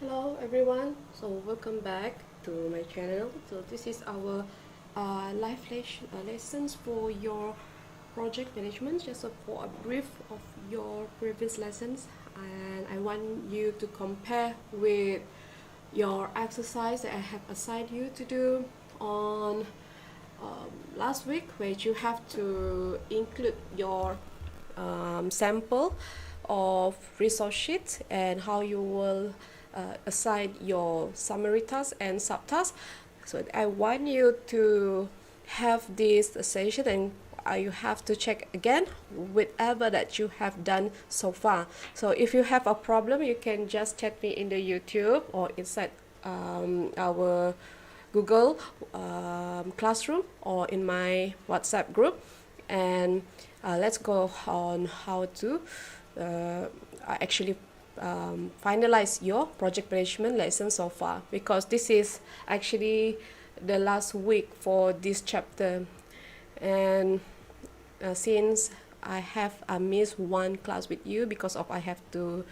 Hello everyone, so welcome back to my channel. So this is our lessons for your project management, just for a brief of your previous lessons, and I want you to compare with your exercise that I have assigned you to do on last week, where you have to include your sample of resource sheets and how you will assign your summary tasks and subtasks. So I want you to have this session, and you have to check again whatever that you have done so far. So if you have a problem, you can just chat me in the YouTube or inside our Google Classroom or in my WhatsApp group, and let's go on how to actually finalize your project management lesson so far, because this is actually the last week for this chapter, and since I have missed one class with you because of I have to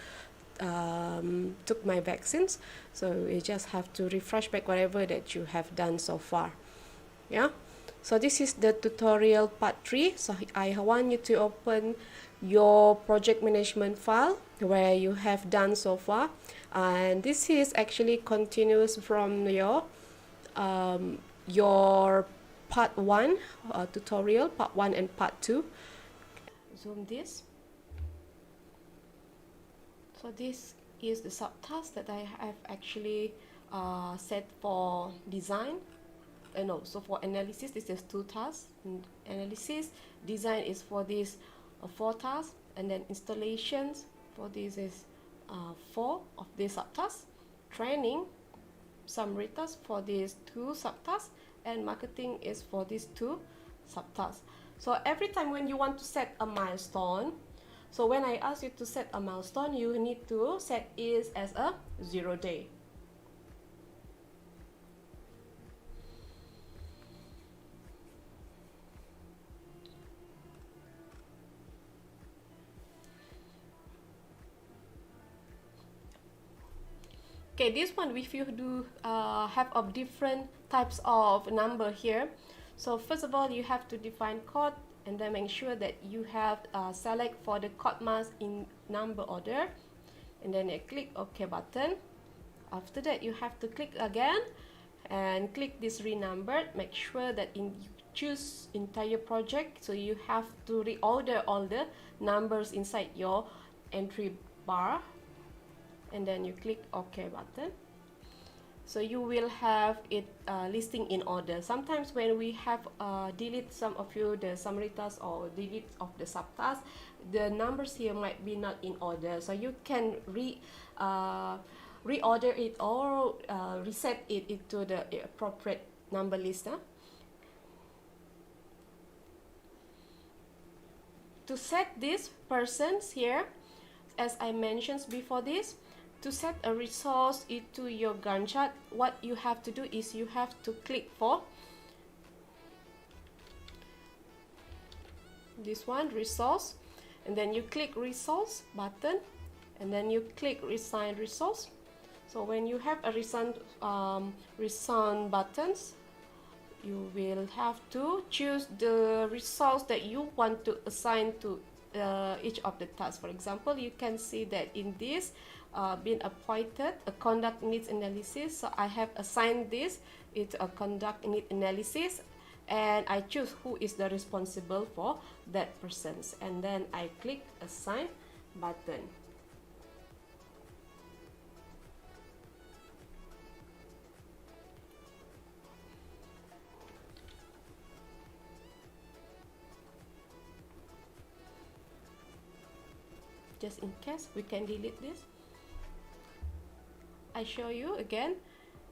took my vaccines, so you just have to refresh back whatever that you have done so far. Yeah, so this is the tutorial part 3. So I want you to open your project management file where you have done so far, and this is actually continuous from your part 1 tutorial, part 1 and part 2. Zoom this. So this is the subtask that I have actually set for design. No, so for analysis, this is 2 tasks. Analysis, design is for this 4 tasks, and then installations for this is 4 of these subtasks. Training, summary tasks for these 2 subtasks, and marketing is for these 2 subtasks. So every time when you want to set a milestone, so when I ask you to set a milestone, you need to set it as a 0 day. Okay, this one, if you do have of different types of number here. So first of all, you have to define code, and then make sure that you have select for the code mask in number order, and then you click OK button. After that, you have to click again and click this renumbered. Make sure that you choose entire project, so you have to reorder all the numbers inside your entry bar, and then you click OK button. So you will have it listing in order. Sometimes when we have delete some of the summary tasks or delete of the subtasks, the numbers here might be not in order. So you can reorder it or reset it into the appropriate number list. To set these persons here, as I mentioned before this, to set a resource into your Gantt chart, what you have to do is you have to click for this one, resource, and then you click resource button, and then you click reassign resource. So when you have a reassign buttons, you will have to choose the resource that you want to assign to each of the tasks. For example, you can see that in this been appointed a conduct needs analysis, so I have assigned this, it's a conduct need analysis, and I choose who is the responsible for that persons, and then I click assign button. Just in case, we can delete this. I show you again.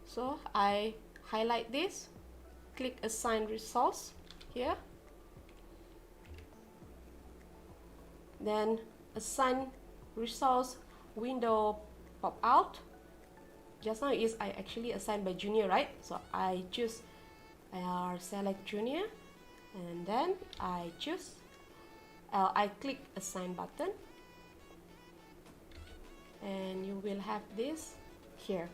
So I highlight this, click assign resource here, then assign resource window pop out. Just now is I actually assigned by junior, right? So I choose select junior, and then I choose I click assign button, and you will have this here,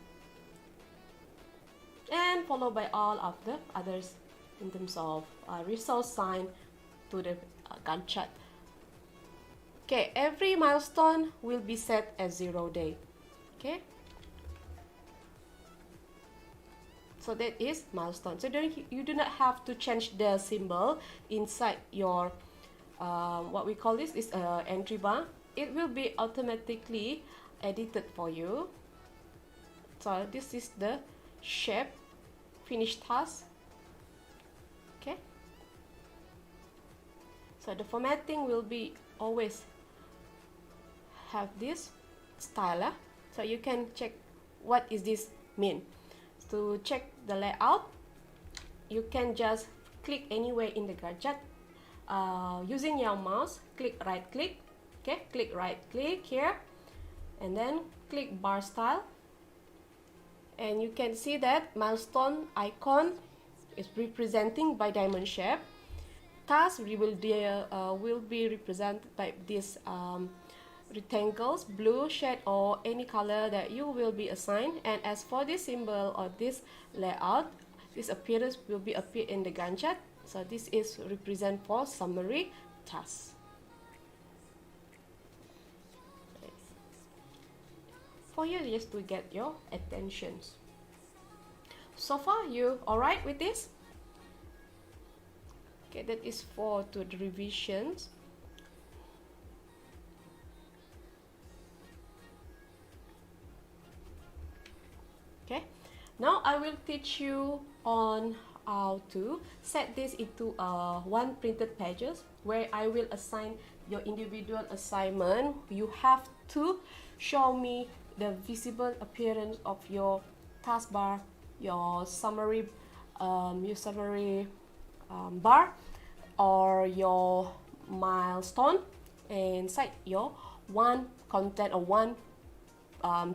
and followed by all of the others in terms of resource sign to the Gantt chart. Okay, every milestone will be set as 0 day. Okay, so that is milestone. So you do not have to change the symbol inside your what we call this is entry bar. It will be automatically edited for you. So this is the shape, finish task. Okay, so the formatting will be always have this style. So you can check what is this mean. To check the layout, you can just click anywhere in the Gantt chart using your mouse. Click right click, okay, click right click here, and then click bar style, and you can see that milestone icon is representing by diamond shape. Task will be represented by this rectangles, blue shade or any color that you will be assigned. And as for this symbol or this layout, this appearance will be appear in the Gantt chart. So this is represent for summary tasks. For you, just to get your attention. So far, you alright with this? Okay, that is for the revisions. Okay, now I will teach you on how to set this into one printed pages where I will assign your individual assignment. You have to show me the visible appearance of your taskbar, your summary bar, or your milestone inside your one content or one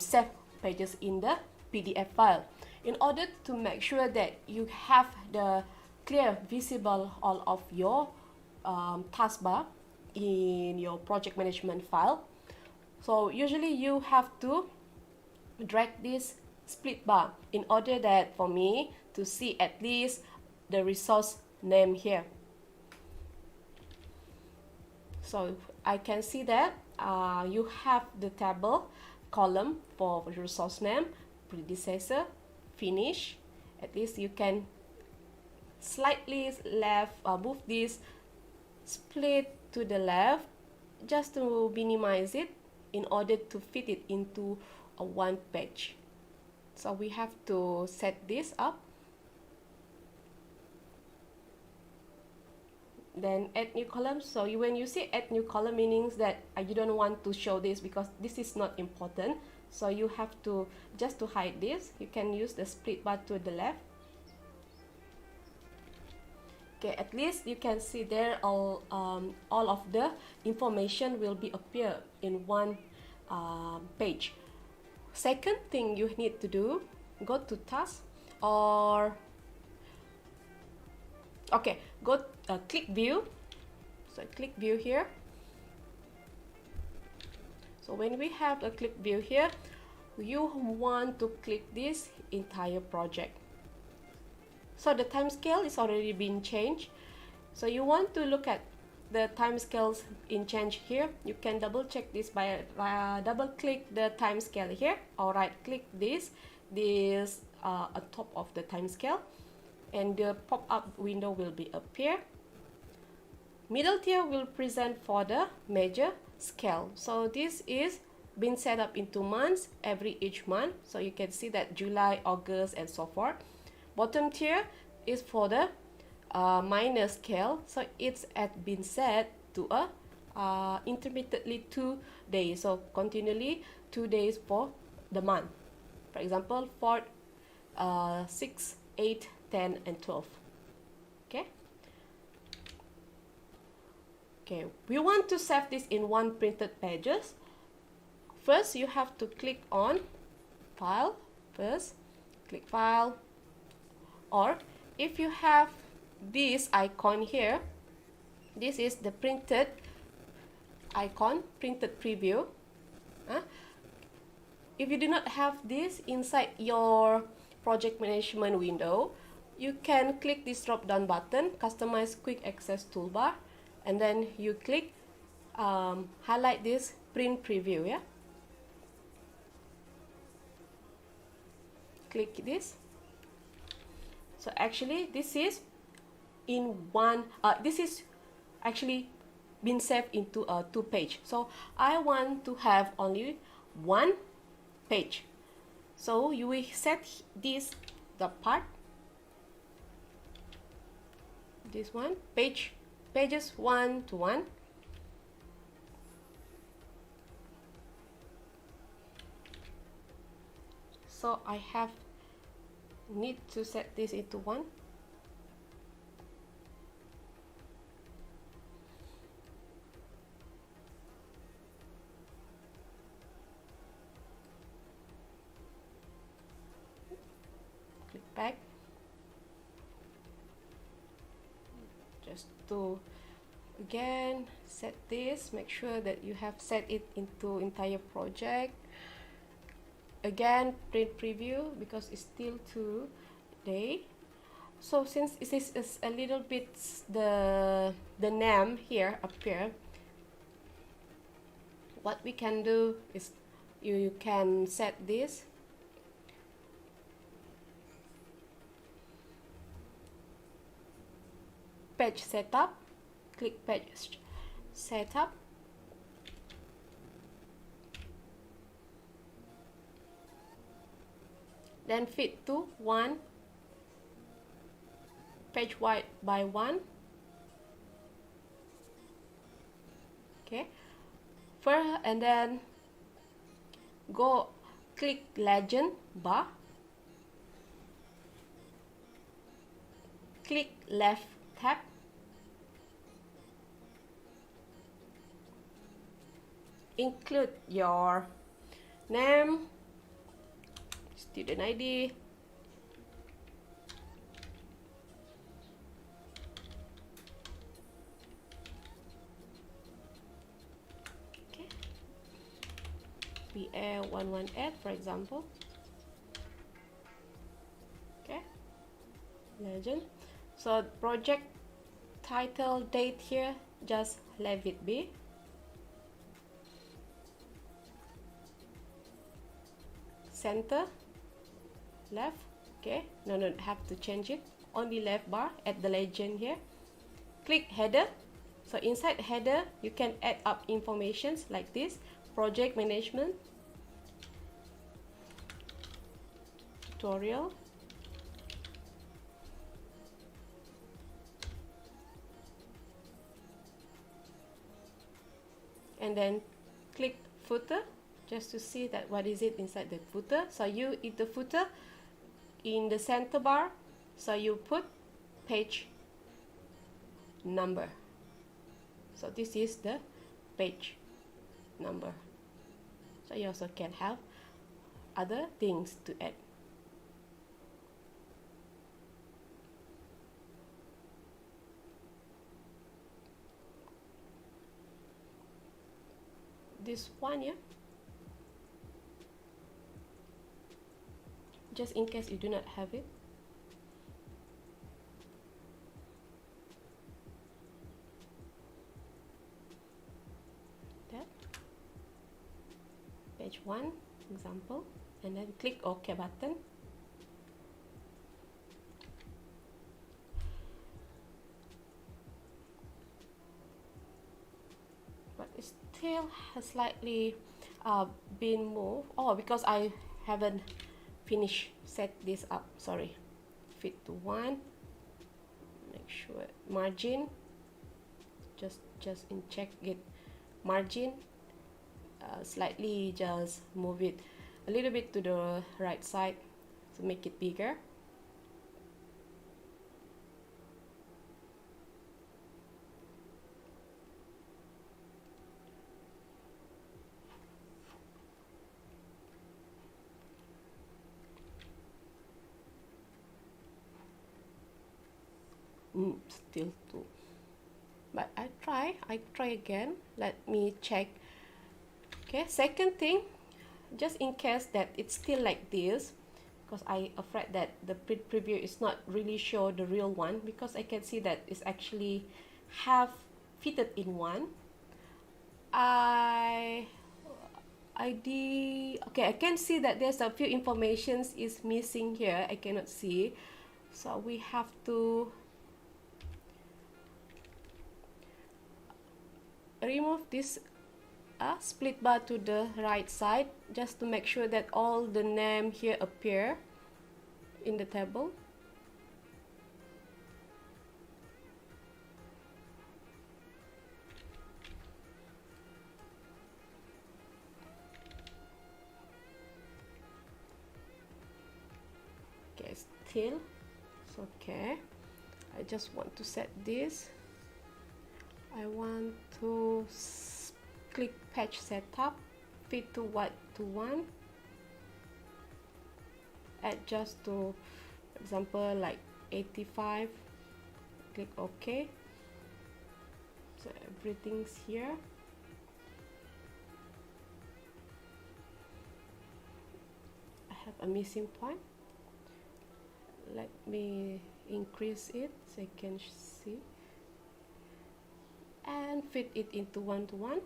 saved pages in the PDF file. In order to make sure that you have the clear visible all of your taskbar in your project management file, so usually you have to drag this split bar in order that for me to see at least the resource name here. So I can see that you have the table column for resource name, predecessor, finish. At least you can slightly left move this split to the left just to minimize it in order to fit it into a one page. So we have to set this up. Then add new column. So when you see add new column, means that you don't want to show this because this is not important. So you have to, just to hide this, you can use the split bar to the left. Okay, at least you can see there all of the information will be appear in one page. Second thing you need to do, go to task or okay, go click view. So click view here. So when we have a click view here, you want to click this entire project. So the time scale is already been changed. So you want to look at the time scales in change here. You can double check this by double click the time scale here, or right click this at top of the time scale, and the pop-up window will be appear. Middle tier will present for the major scale. So this is been set up into months each month. So you can see that July, August, and so forth. Bottom tier is for the minor scale. So it's been set to a intermittently 2 days. So continually 2 days for the month. For example, 4, 6, 8, 10, and 12. Okay. Okay, we want to save this in one printed pages. First, you have to click on File. First, click File. Or if you have this icon here, this is the printed icon, printed preview. if you do not have this inside your project management window, you can click this drop down button, customize quick access toolbar, and then you click highlight this print preview. Yeah, click this. So actually this is in one, this is actually been saved into a 2-page. So I want to have only 1 page. So you will set this, the part, this one, pages 1 to 1. So I need to set this into 1. Click back. Just to again set this, make sure that you have set it into entire project. Again, print preview because it's still today. So since this is a little bit the name here appear, what we can do is you can set this page setup, click page setup, then fit to 1 page wide by 1. Okay, first, and then go click legend bar, click left tab, include your name, student ID, okay, BA118 for example, okay, legend. So project title, date here, just leave it be. Center, left, okay, no, have to change it, only left bar at the legend here. Click header. So inside header you can add up informations like this: project management, tutorial, and then click footer just to see that what is it inside the footer. So you in the footer, in the center bar, so you put page number. So this is the page number. So you also can have other things to add. This one, yeah, just in case you do not have it. That page 1 example, and then click OK button. But it still has slightly been moved. Oh, because I haven't finished set this up, sorry. Fit to 1, make sure margin, just in check it, margin, slightly just move it a little bit to the right side to make it bigger. Still 2, but I try again. Let me check. Okay, second thing, just in case that it's still like this, because I afraid that the preview is not really show the real one, because I can see that it's actually half fitted in one. I can see that there's a few informations is missing here. I cannot see, so we have to remove this split bar to the right side, just to make sure that all the name here appear in the table. Okay, still it's okay. I just want to set this. I want to click page setup, fit to 1:1, adjust to, for example, like 85, click OK. So everything's here. I have a missing point. Let me increase it so I can see, and fit it into 1:1.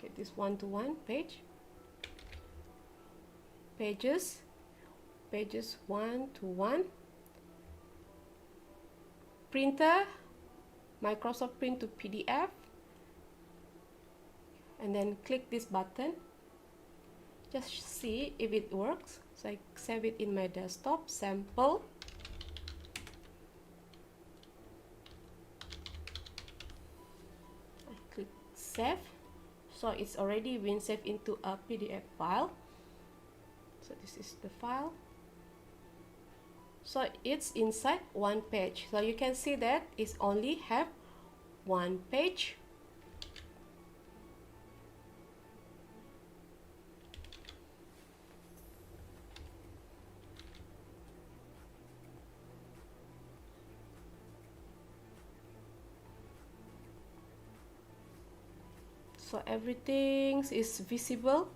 Get this 1:1 page, pages 1:1, printer, Microsoft Print to PDF, and then click this button. Just see if it works. So I save it in my desktop, sample. I click save. So it's already been saved into a PDF file. So this is the file. So it's inside one page. So you can see that it's only have one page. So everything is visible.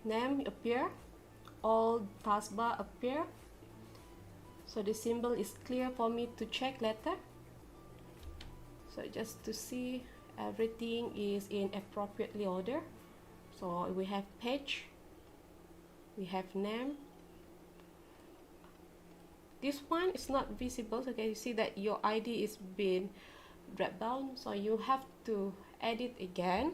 Name appear, all taskbar appear. So the symbol is clear for me to check later. So just to see everything is in appropriately order. So we have page, we have name. This one is not visible, so can you see that your ID is being dropped down, so you have to edit again.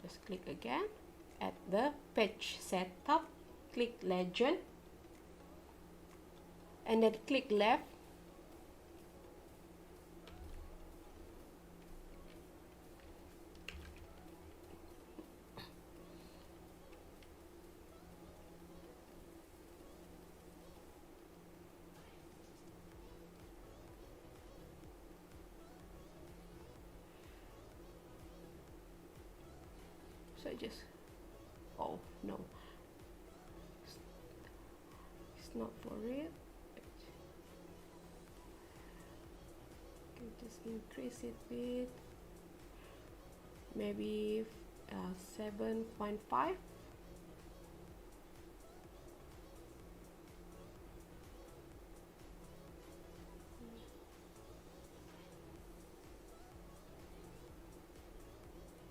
Just click again at the page setup, click legend, and then click left. So just, oh no, it's not for it. Okay, just increase it with maybe 7.5.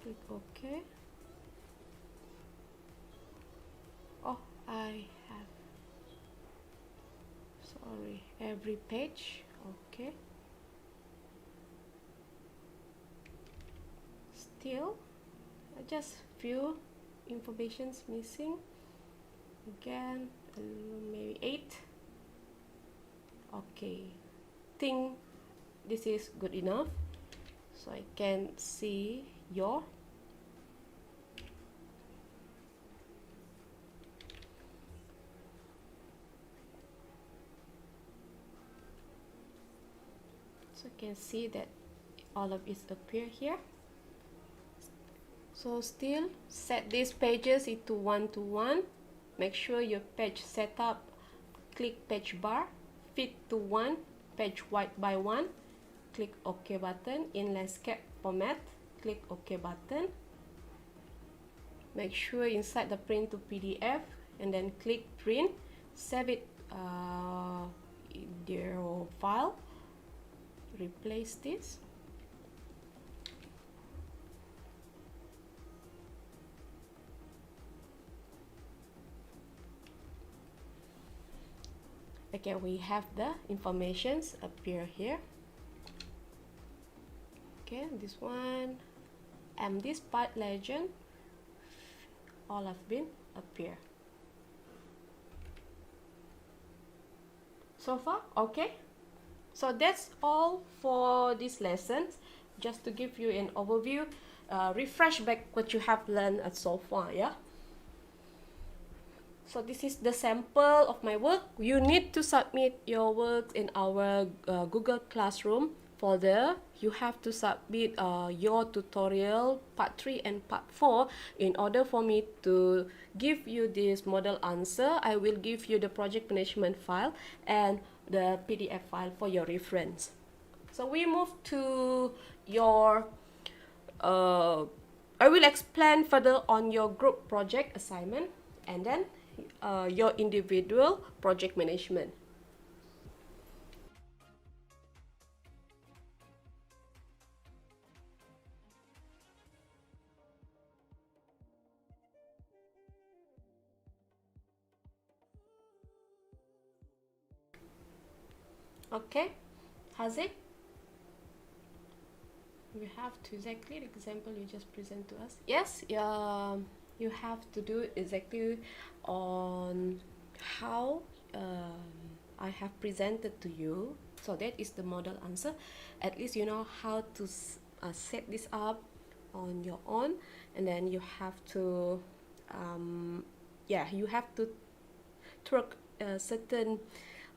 Click OK. Oh, I have, sorry, every page. Okay, still just few informations missing. Again, maybe 8. Okay, think this is good enough, so I can see your so you can see that all of it appear here. So still set these pages into 1:1. Make sure your page setup click page bar, fit to 1, page width by 1, click OK button. In landscape format, click OK button. Make sure inside the print to PDF, and then click print. Save it in your file. Replace this. Okay, we have the informations appear here. Okay, this one and this part legend all have been appear. So far, okay. So that's all for this lesson. Just to give you an overview, refresh back what you have learned so far, yeah. So this is the sample of my work. You need to submit your work in our Google Classroom folder. You have to submit your tutorial part 3 and part 4 in order for me to give you this model answer. I will give you the project management file and the PDF file for your reference. So we move to your I will explain further on your group project assignment and then your individual project management. Okay, has it? We have to exactly the example you just present to us. Yes, you have to do exactly on how I have presented to you. So that is the model answer. At least you know how to set this up on your own, and then you have to you have to track certain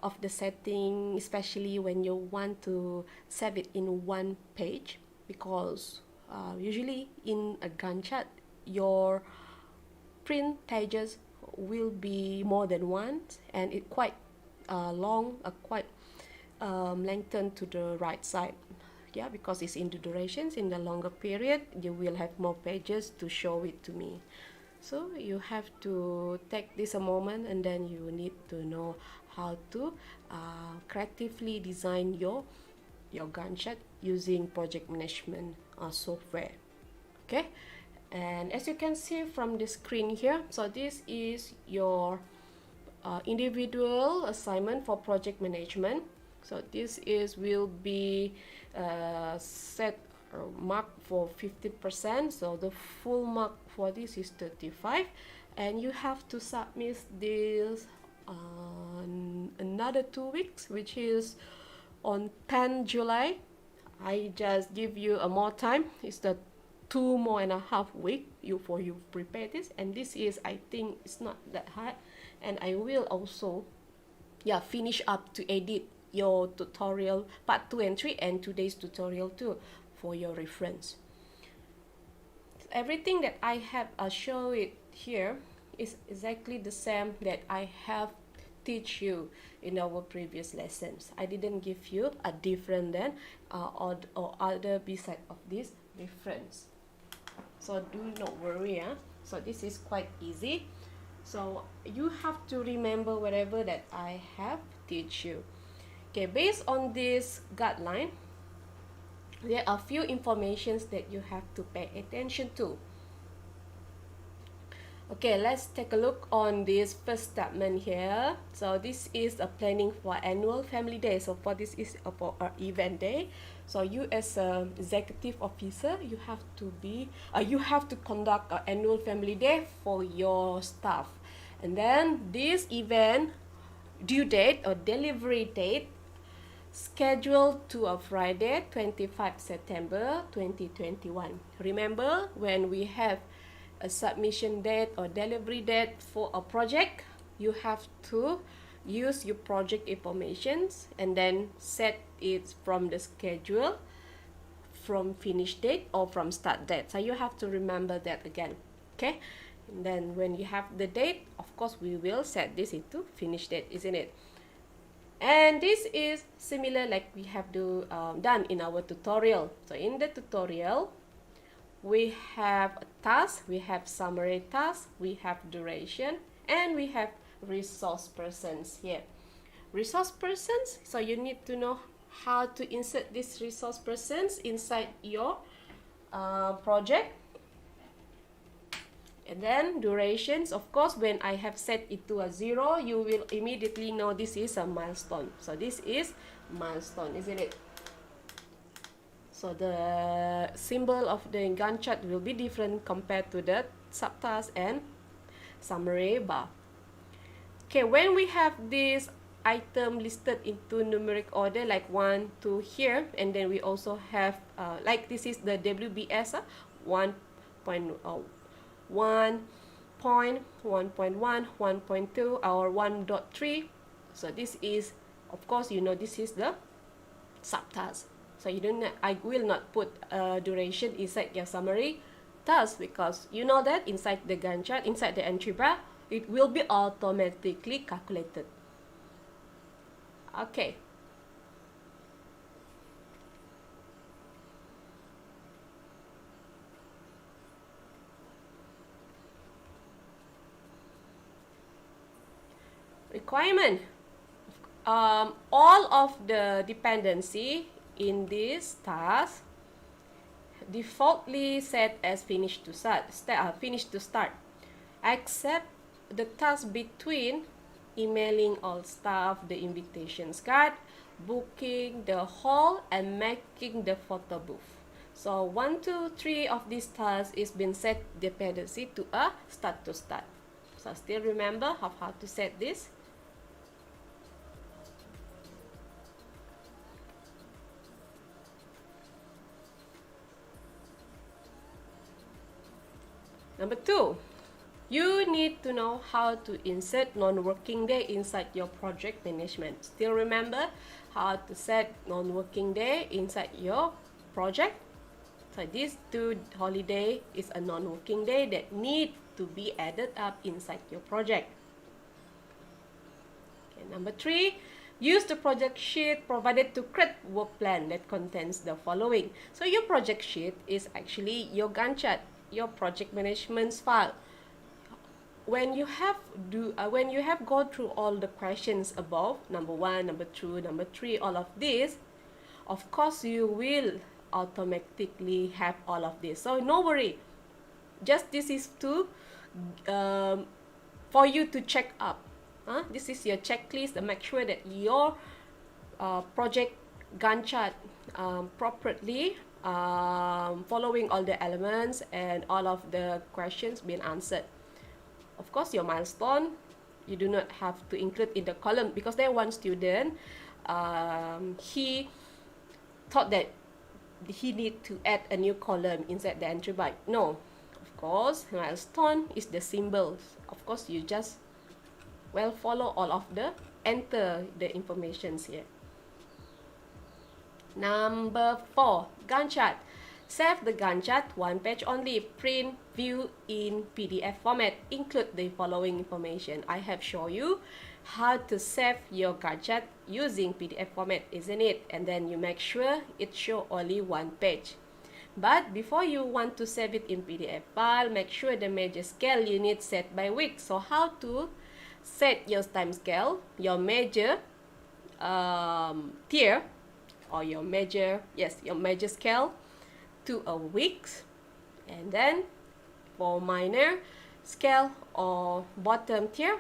of the setting, especially when you want to save it in one page, because usually in a Gantt chart your print pages will be more than one, and it quite long, quite lengthened to the right side, yeah, because it's in the durations. In the longer period you will have more pages to show it to me. So you have to take this a moment, and then you need to know how to creatively design your Gantt chart using project management software. Okay, and as you can see from the screen here, so this is your individual assignment for project management. So this will be set mark for 50%, so the full mark for this is 35, and you have to submit this another 2 weeks, which is on 10 July. I just give you a more time. It's the 2.5 weeks for you prepare this, and this is, I think it's not that hard, and I will also finish up to edit your tutorial part 2 and 3 and today's tutorial too for your reference. Everything that I have shown it here is exactly the same that I have teach you in our previous lessons. I didn't give you a different than or other beside of this reference. So do not worry. So this is quite easy. So you have to remember whatever that I have teach you. Okay, based on this guideline, there are few informations that you have to pay attention to. Okay, let's take a look on this first statement here. So this is a planning for annual family day. So for this is for our event day. So you as a executive officer, you have to conduct an annual family day for your staff. And then this event due date or delivery date scheduled to a Friday, 25 September 2021. Remember, when we have a submission date or delivery date for a project, you have to use your project informations and then set it from the schedule, from finish date or from start date. So you have to remember that again. Okay, and then when you have the date, of course we will set this into finish date, isn't it? And this is similar like we have done in our tutorial. So in the tutorial, we have a task, we have summary task, we have duration, and we have resource persons here. Resource persons, so you need to know how to insert these resource persons inside your project. And then durations, of course, when I have set it to a 0, you will immediately know this is a milestone. So this is milestone, isn't it? So the symbol of the Gantt chart will be different compared to the subtask and summary bar. Okay, when we have this item listed into numeric order like 1 to here, and then we also have like this is the WBS 1.1, 1.1, 1.2, or 1.3. So this is, of course, you know this is the subtask. So you don't. I will not put duration inside your summary task because you know that inside the Gantt chart, inside the entry bar, it will be automatically calculated. Okay. Requirement. All of the dependency in this task defaultly set as finish to start, except the task between emailing all staff, the invitations card, booking the hall, and making the photo booth. So 1, 2, 3 of these tasks is been set dependency to a start to start. So still remember how to set this. Number 2, you need to know how to insert non-working day inside your project management. Still remember how to set non-working day inside your project? So this 2 holiday is a non-working day that need to be added up inside your project. Okay, number 3, use the project sheet provided to create work plan that contains the following. So your project sheet is actually your Gantt chart, your project management file. When you have gone through all the questions above, number 1, number 2, number 3, all of this, of course you will automatically have all of this. So no worry, just this is to for you to check up. This is your checklist to make sure that your project Gantt chart properly following all the elements and all of the questions being answered. Of course, your milestone, you do not have to include in the column because there one student, he thought that he need to add a new column inside the entry bar. No, of course, milestone is the symbols. Of course, you just follow all of the, enter the informations here. Number 4, Gantt chart. Save the Gantt chart 1 page only. Print, view in PDF format. Include the following information. I have shown you how to save your Gantt chart using PDF format, isn't it? And then you make sure it show only 1 page. But before you want to save it in PDF file, make sure the major scale unit set by week. So how to set your time scale, your major tier, or your major scale to a weeks, and then for minor scale or bottom tier,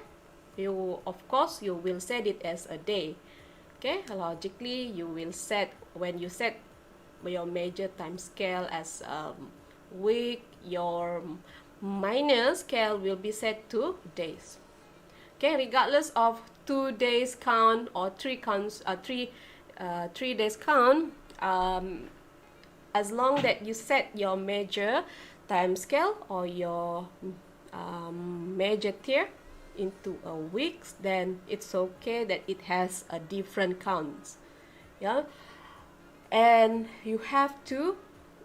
you will set it as a day. Okay, logically you will set, when you set your major time scale as week, your minor scale will be set to days. Okay, regardless of 2 days count or 3 days count, as long that you set your major time scale or your major tier into a weeks, then it's okay that it has a different counts. Yeah, and you have to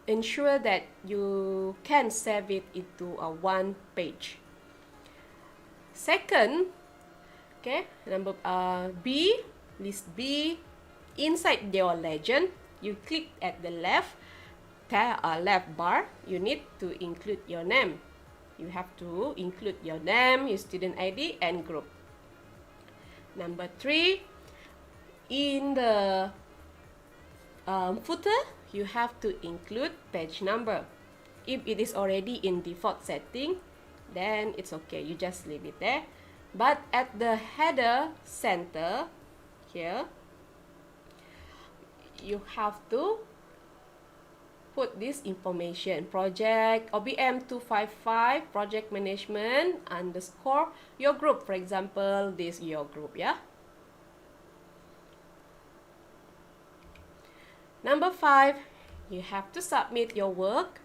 ensure that you can save it into a 1 page. Second, okay, number B, List B, inside your legend, you click at the left bar, you need to include your name. You have to include your name, your student ID, and group. Number 3, in the footer, you have to include page number. If it is already in default setting, then it's okay, you just leave it there. But at the header center here, you have to put this information: project OBM255 project management underscore your group. For example, this your group, yeah. Number 5, you have to submit your work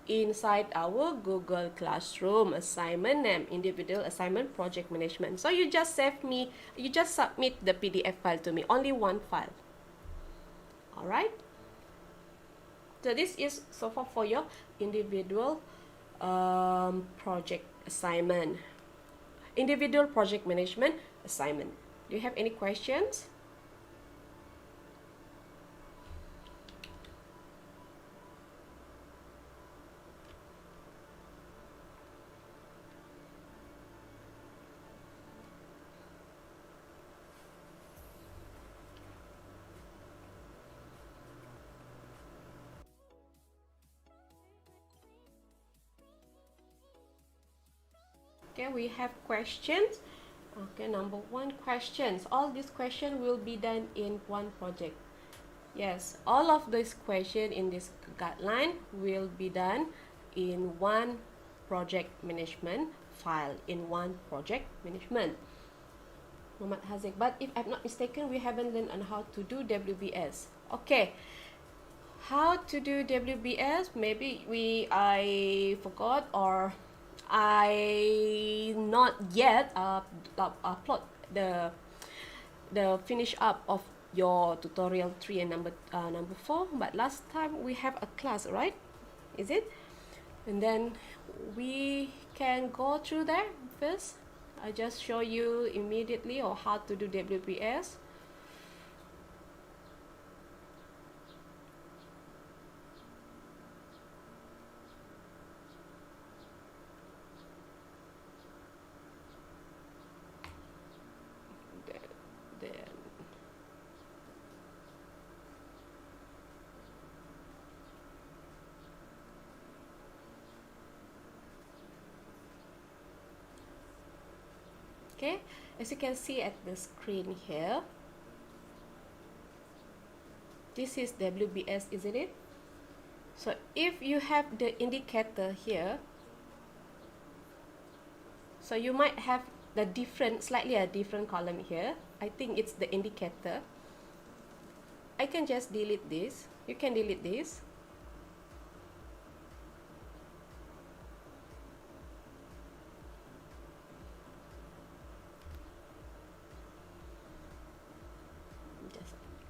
inside our Google Classroom assignment name, individual assignment project management. So you just submit the PDF file to me, only one file. Alright, so this is so far for your individual project assignment, individual project management assignment. Do you have any questions? Okay, we have questions. Okay, number 1, questions. All these questions will be done in one project. Yes, all of these questions in this guideline will be done in one project management file, in one project management. Muhammad Haziq, but if I'm not mistaken, we haven't learned on how to do WBS. Okay, how to do WBS? Maybe I forgot, or I not yet upload the finish up of your tutorial 3 and number 4. But last time we have a class, right? Is it? And then we can go through there first. I just show you immediately or how to do WBS. Okay, as you can see at the screen here, this is WBS, isn't it? So if you have the indicator here, so you might have the slightly a different column here. I think it's the indicator. I can just delete this. You can delete this.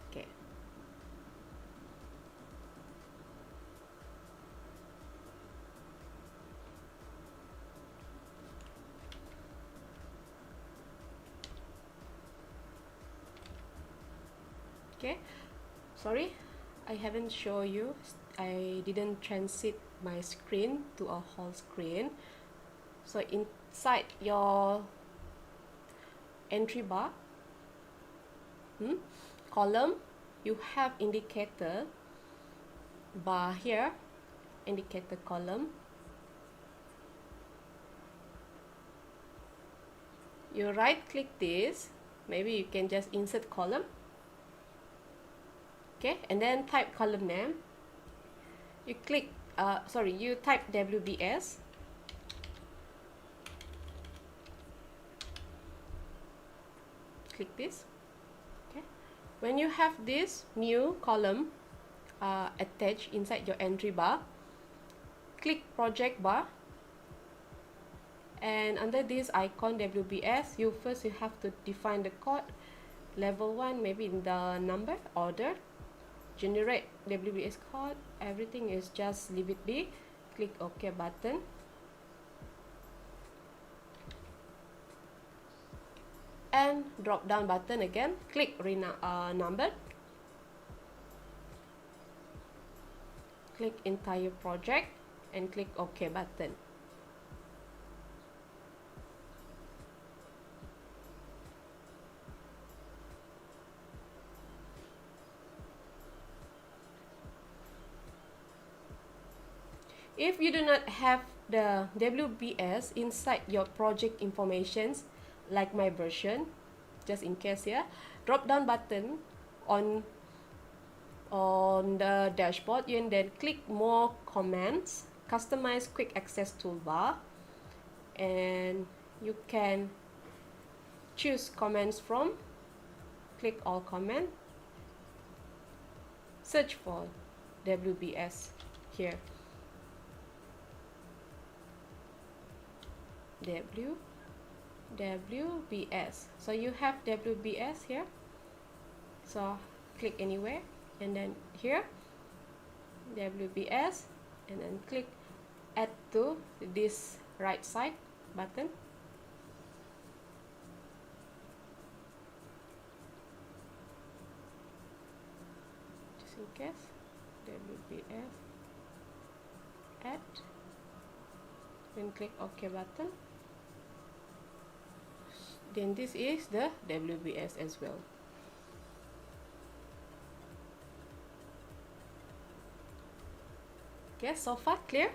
Okay. Okay, sorry, I haven't shown you. I didn't transit my screen to a whole screen. So inside your entry bar, column, you have indicator bar here, indicator column. You right click this, maybe you can just insert column. Okay, and then type column name. You click, you type WBS. Click this. Okay, when you have this new column attached inside your entry bar, click project bar, and under this icon WBS, you have to define the code. Level 1, maybe in the number order. Generate WBS code. Everything is just leave it be. Click OK button. and drop down button again, click number, click entire project and click OK button. If you do not have the WBS inside your project informations, like my version, just in case here, drop down button on the dashboard, and then click more commands, customize quick access toolbar, and you can choose commands from, click all command, search for WBS here. WBS. So you have WBS here. So click anywhere, and then here WBS, and then click add to this right side button. Just in case, WBS add, then click OK button. Then this is the WBS as well. Okay, so far clear?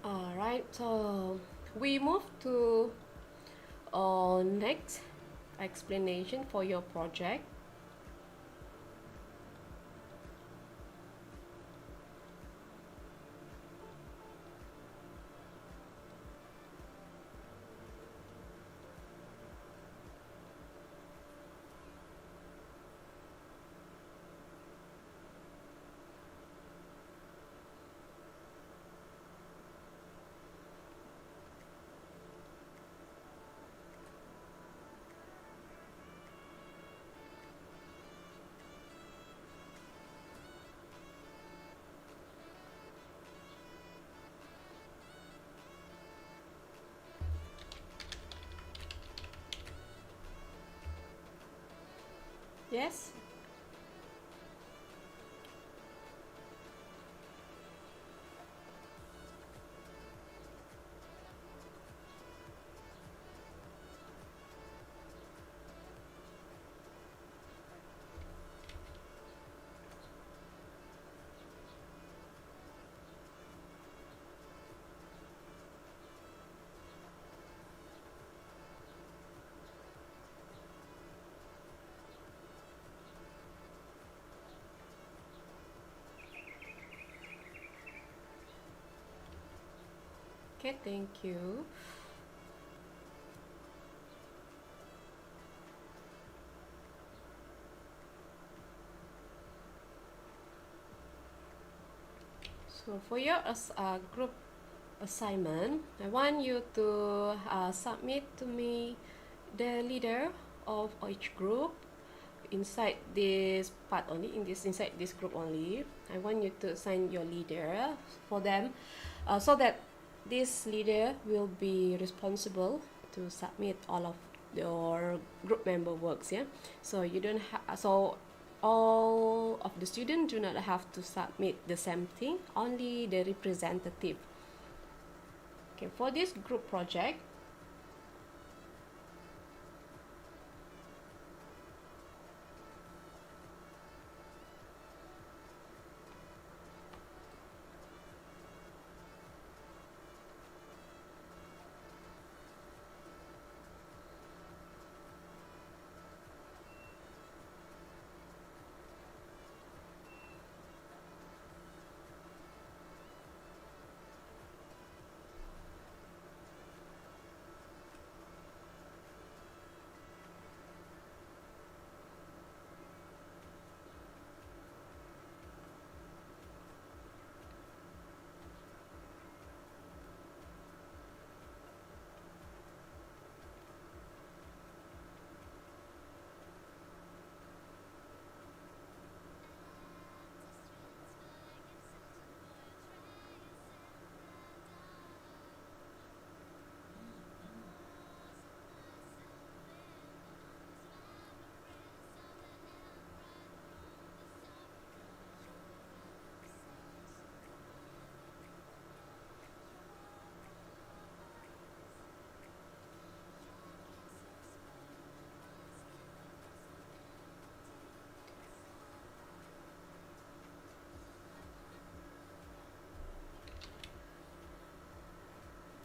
Alright, so we move to next explanation for your project. Yes? Okay, thank you. So for your group assignment, I want you to submit to me the leader of each group inside this part only, inside this group only. I want you to assign your leader for them, so that this leader will be responsible to submit all of your group member works. Yeah, so you don't have, so all of the students do not have to submit the same thing, only the representative. Okay, for this group project,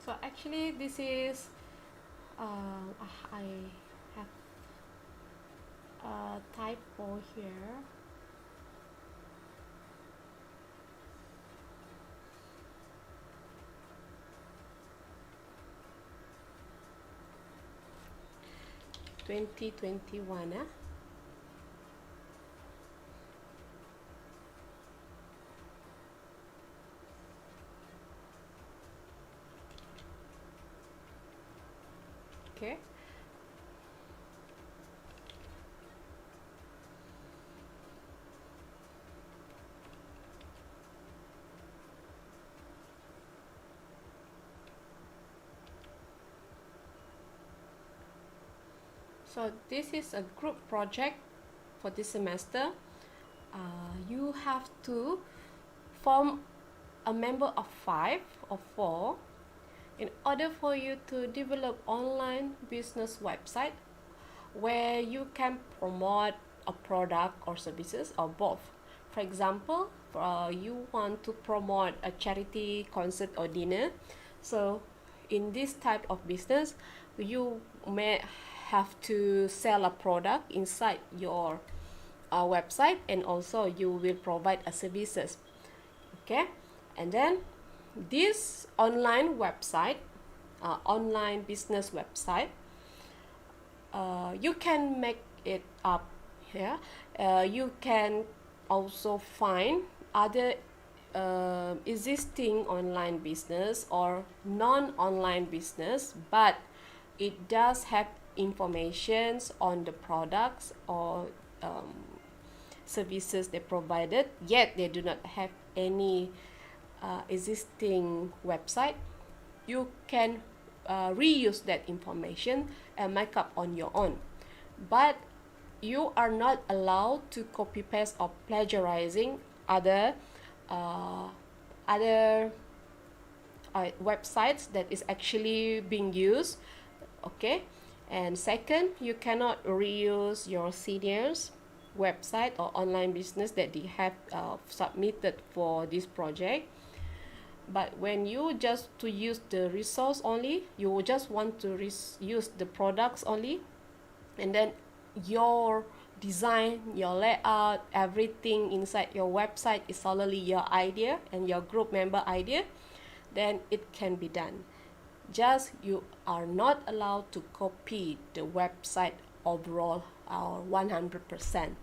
So actually this is I have a typo here. (2021) okay. So this is a group project for this semester. You have to form a member of 5 or 4 in order for you to develop online business website where you can promote a product or services or both. For example, you want to promote a charity concert or dinner. So in this type of business, you may have to sell a product inside your website, and also you will provide a services. Okay, and then this online website, online business website, you can make it up here. You can also find other existing online business or non-online business, but it does have informations on the products or services they provided, yet they do not have any existing website. You can reuse that information and make up on your own, but you are not allowed to copy paste or plagiarizing other websites that is actually being used. Okay, and second, you cannot reuse your seniors website or online business that they have submitted for this project. But when you just to use the resource only, you just want to use the products only, and then your design, your layout, everything inside your website is solely your idea and your group member idea, then it can be done. Just you are not allowed to copy the website overall or 100%.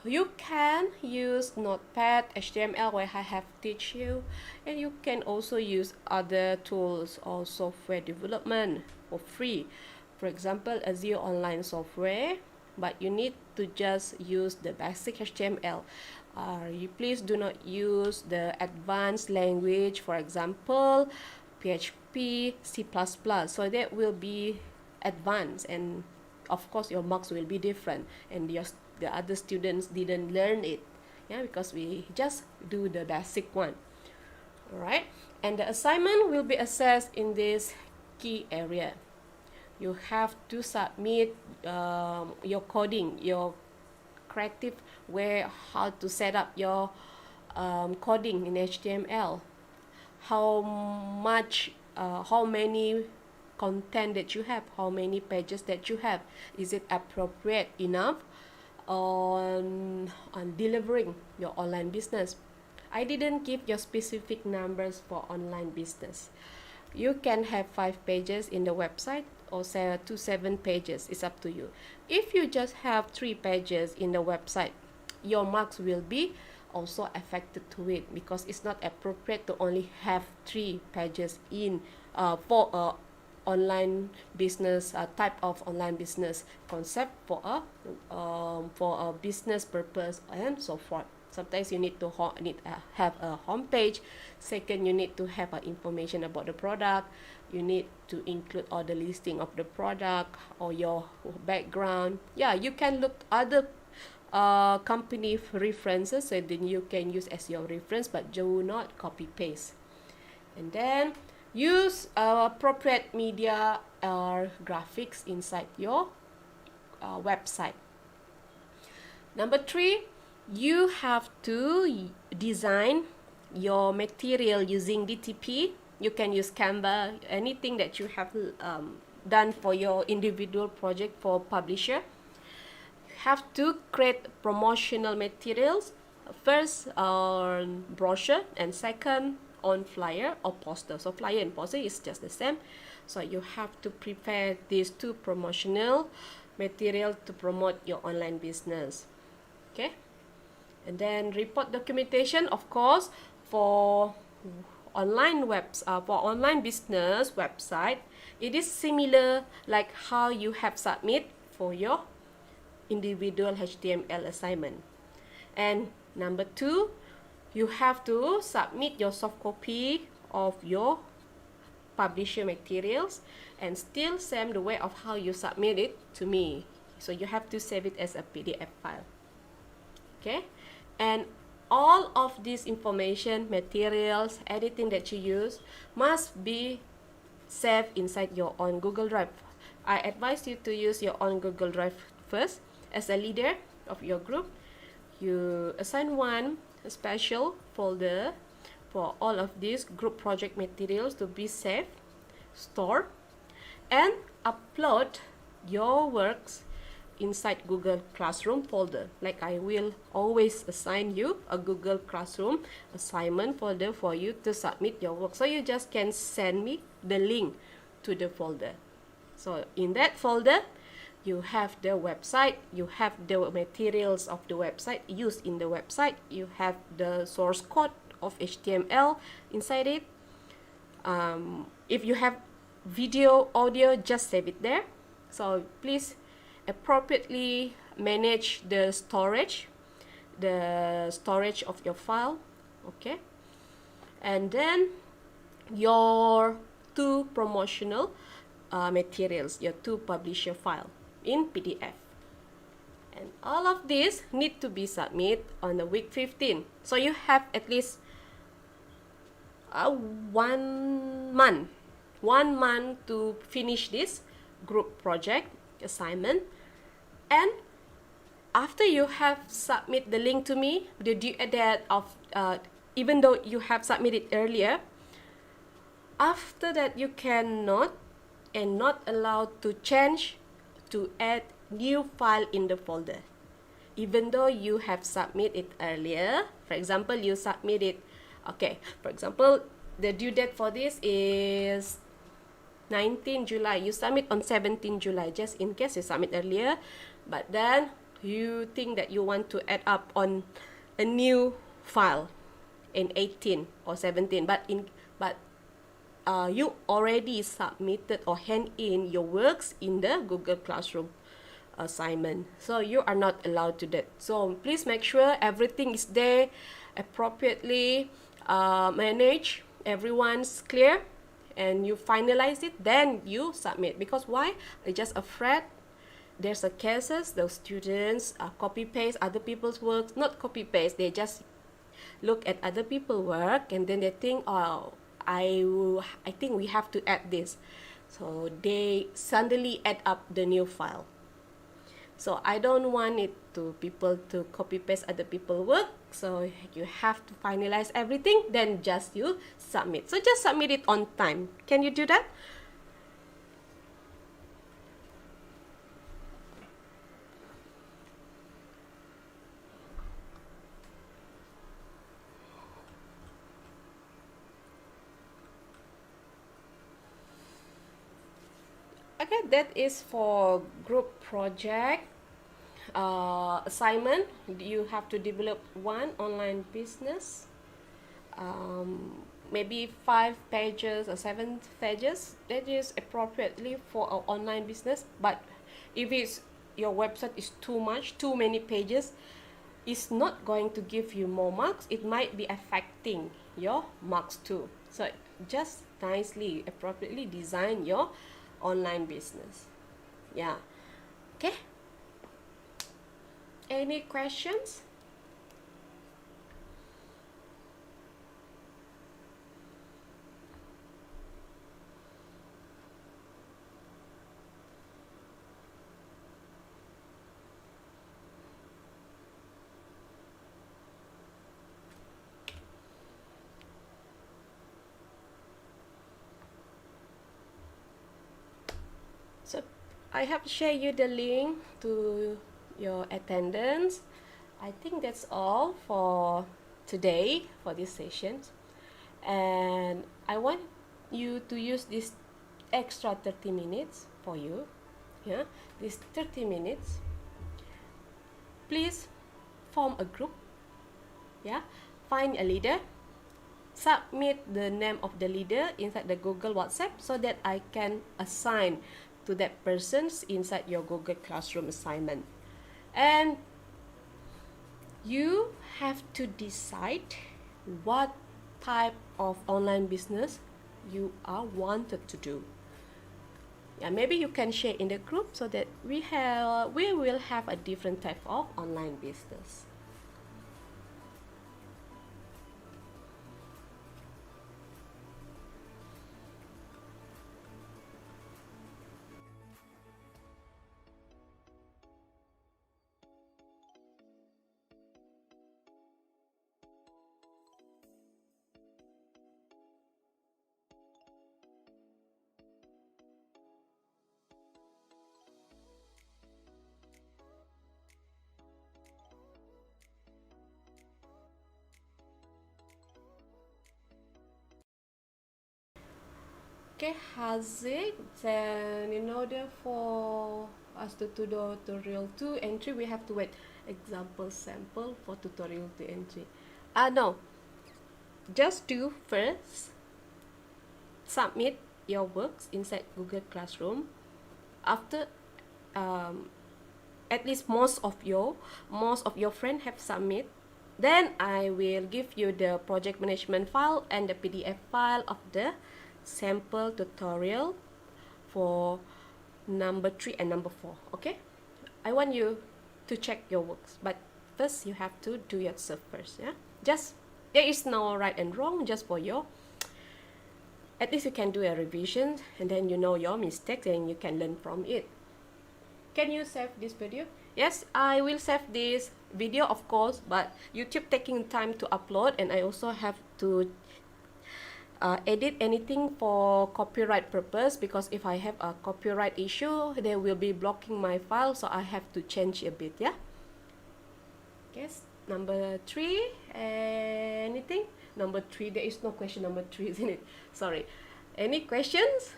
You can use Notepad, HTML, where I have teach you, and you can also use other tools or software development for free. For example, Azure Online Software, but you need to just use the basic HTML. You please do not use the advanced language, for example, PHP, C++. So that will be advanced, and of course your marks will be different, and the other students didn't learn it, yeah, because we just do the basic one. All right, and the assignment will be assessed in this key area. You have to submit your coding, your creative way how to set up your coding in HTML, how many content that you have, how many pages that you have, is it appropriate enough on delivering your online business. I didn't give your specific numbers for online business. You can have 5 pages in the website or 7 to 7 pages, it's up to you. If you just have 3 pages in the website, your marks will be also affected to it, because it's not appropriate to only have 3 pages in for online business, type of online business concept for a business purpose and so forth. Sometimes you need to have a home page. Second, you need to have information about the product. You need to include all the listing of the product or your background. Yeah, you can look other company references, so then you can use as your reference, but do not copy paste. And then use appropriate media or graphics inside your website. Number 3, you have to design your material using DTP You can use Canva, anything that you have done for your individual project for publisher. You have to create promotional materials. First on brochure, and second on flyer or poster. So flyer and poster is just the same. So you have to prepare these two promotional material to promote your online business. Okay, and then report documentation, of course, for online business website. It is similar like how you have submit for your individual HTML assignment. And number 2, you have to submit your soft copy of your publisher materials, and still same the way of how you submit it to me. So you have to save it as a PDF file. Okay, and all of this information, materials, editing that you use must be saved inside your own Google Drive. I advise you to use your own Google Drive first. As a leader of your group, you assign one special folder for all of these group project materials to be saved, stored, and upload your works inside Google Classroom folder. Like I will always assign you a Google Classroom assignment folder for you to submit your work. So you just can send me the link to the folder. So in that folder, you have the website, you have the materials of the website used in the website, you have the source code of HTML inside it. If you have video, audio, just save it there. So please appropriately manage the storage of your file. Okay, and then your two promotional materials, your two publisher file in PDF, and all of this need to be submitted on the week 15. So you have at least 1 month to finish this group project assignment. And after you have submit the link to me, the due date of even though you have submitted earlier, after that you cannot and not allowed to change, to add new file in the folder, even though you have submitted earlier. For example, you submitted, okay, for example, the due date for this is 19 July. You submit on 17 July, just in case you submit earlier, but then you think that you want to add up on a new file in 18 or 17, but you already submitted or hand in your works in the Google Classroom assignment, so you are not allowed to that. So please make sure everything is there appropriately managed, everyone's clear, and you finalize it, then you submit. Because why? I just afraid there's a cases those students copy paste other people's work, not copy paste, they just look at other people's work and then they think, oh, I think we have to add this, so they suddenly add up the new file. So I don't want it to people to copy paste other people's work. So you have to finalize everything, then just you submit. So just submit it on time. Can you do that? Okay, that is for group project assignment. You have to develop one online business, maybe 5 pages or 7 pages. That is appropriately for our online business. But if it's your website is too many pages, it's not going to give you more marks. It might be affecting your marks too. So just nicely, appropriately design your online business. Yeah. Okay, any questions? I have shared you the link to your attendance. I think that's all for today for this session. And I want you to use this extra 30 minutes for you. Yeah, this 30 minutes. Please form a group. Yeah, find a leader. Submit the name of the leader inside the Google WhatsApp so that I can assign to that person's inside your Google Classroom assignment. And you have to decide what type of online business you are wanted to do. Yeah, maybe you can share in the group so that we will have a different type of online business. Okay, Haziq, then in order for us to do tutorial 2 and 3, we have to wait example sample for tutorial 2 and 3. No, just do first, submit your works inside Google Classroom. After at least most of your friends have submit, then I will give you the project management file and the PDF file of the sample tutorial for number 3 and number 4. Okay, I want you to check your works, but first you have to do yourself first. Yeah, just there is no right and wrong, just for your, at least you can do a revision and then you know your mistakes and you can learn from it. Can you save this video? Yes, I will save this video, of course, but YouTube taking time to upload, and I also have to edit anything for copyright purpose, because if I have a copyright issue, they will be blocking my file, so I have to change a bit. Yeah. Yes. Number 3. Anything? Number 3. There is no question. Number 3, isn't it? Sorry. Any questions?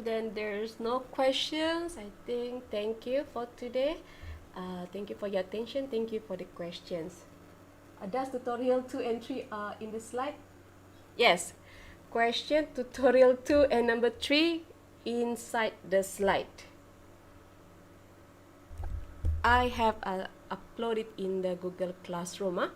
Then there's no questions. I think thank you for today. Thank you for your attention. Thank you for the questions. Does tutorial 2 and 3 are in the slide? Yes. Question tutorial 2 and number 3 inside the slide. I have uploaded in the Google Classroom.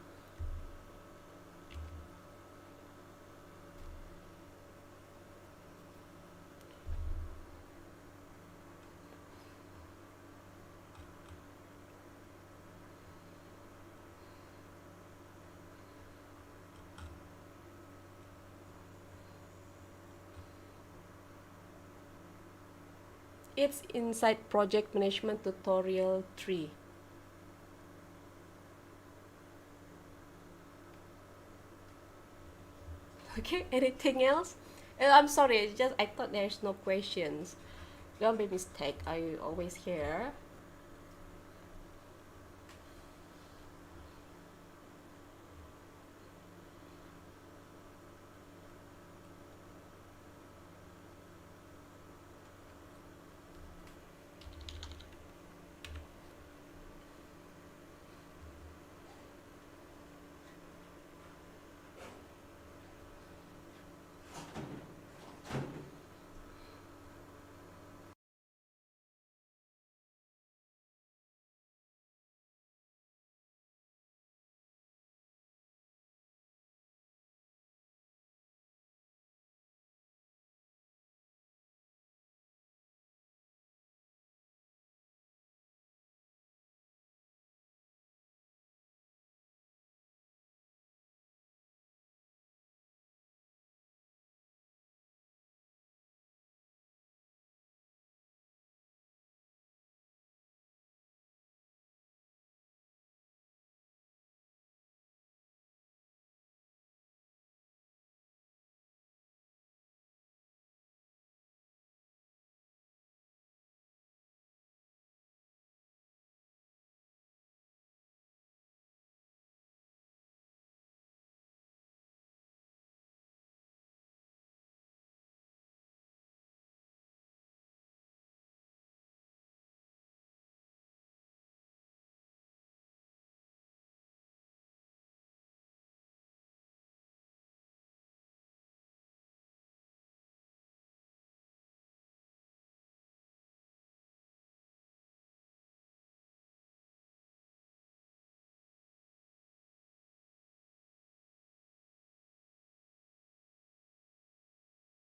It's inside project management tutorial 3. Okay, anything else? I'm sorry, I thought there's no questions. Don't be mistake, I always hear